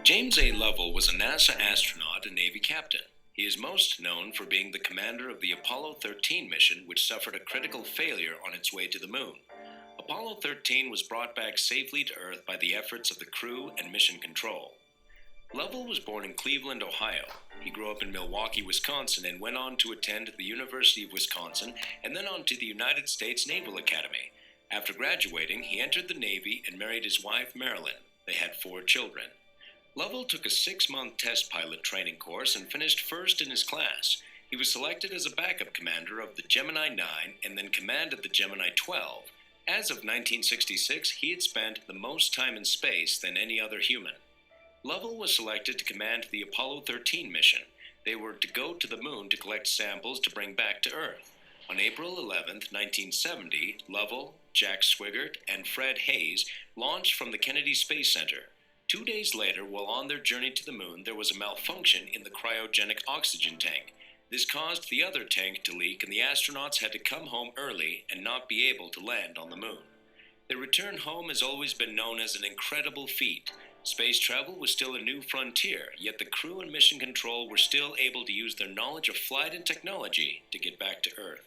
James A. Lovell was a NASA astronaut and Navy captain. He is most known for being the commander of the Apollo 13 mission, which suffered a critical failure on its way to the moon. Apollo 13 was brought back safely to Earth by the efforts of the crew and mission control. Lovell was born in Cleveland, Ohio. He grew up in Milwaukee, Wisconsin, and went on to attend the University of Wisconsin and then on to the United States Naval Academy. After graduating, he entered the Navy and married his wife, Marilyn. They had 4 children. Lovell took a 6-month test pilot training course and finished first in his class. He was selected as a backup commander of the Gemini 9 and then commanded the Gemini 12. As of 1966, he had spent the most time in space than any other human. Lovell was selected to command the Apollo 13 mission. They were to go to the moon to collect samples to bring back to Earth. On April 11, 1970, Lovell, Jack Swigert, and Fred Hayes launched from the Kennedy Space Center. 2 days later, while on their journey to the moon, there was a malfunction in the cryogenic oxygen tank. This caused the other tank to leak, and the astronauts had to come home early and not be able to land on the moon. Their return home has always been known as an incredible feat. Space travel was still a new frontier, yet the crew and mission control were still able to use their knowledge of flight and technology to get back to Earth.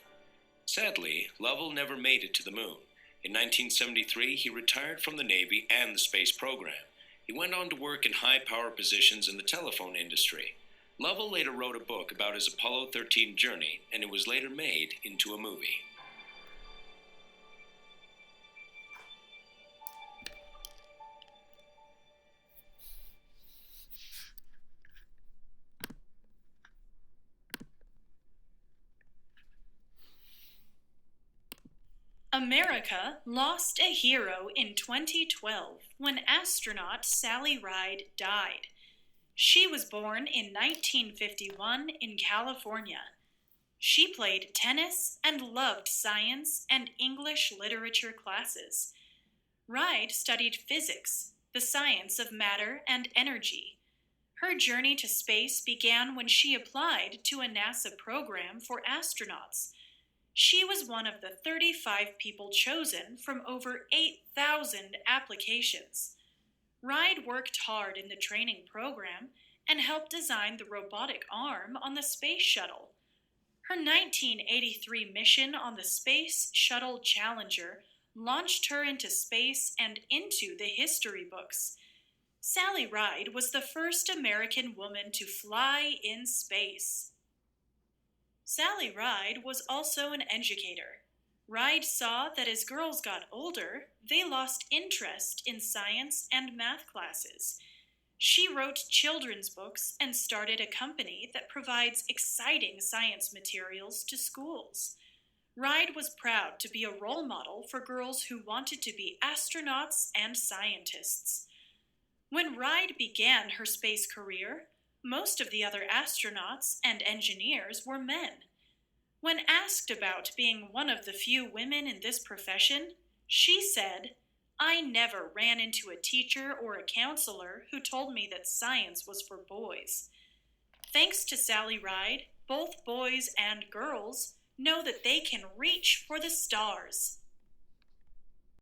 Sadly, Lovell never made it to the moon. In 1973, he retired from the Navy and the space program. He went on to work in high-power positions in the telephone industry. Lovell later wrote a book about his Apollo 13 journey, and it was later made into a movie. America lost a hero in 2012 when astronaut Sally Ride died. She was born in 1951 in California. She played tennis and loved science and English literature classes. Ride studied physics, the science of matter and energy. Her journey to space began when she applied to a NASA program for astronauts. She was one of the 35 people chosen from over 8,000 applications. Ride worked hard in the training program and helped design the robotic arm on the space shuttle. Her 1983 mission on the Space Shuttle Challenger launched her into space and into the history books. Sally Ride was the first American woman to fly in space. Sally Ride was also an educator. Ride saw that as girls got older, they lost interest in science and math classes. She wrote children's books and started a company that provides exciting science materials to schools. Ride was proud to be a role model for girls who wanted to be astronauts and scientists. When Ride began her space career, most of the other astronauts and engineers were men. When asked about being one of the few women in this profession, she said, "I never ran into a teacher or a counselor who told me that science was for boys." Thanks to Sally Ride, both boys and girls know that they can reach for the stars.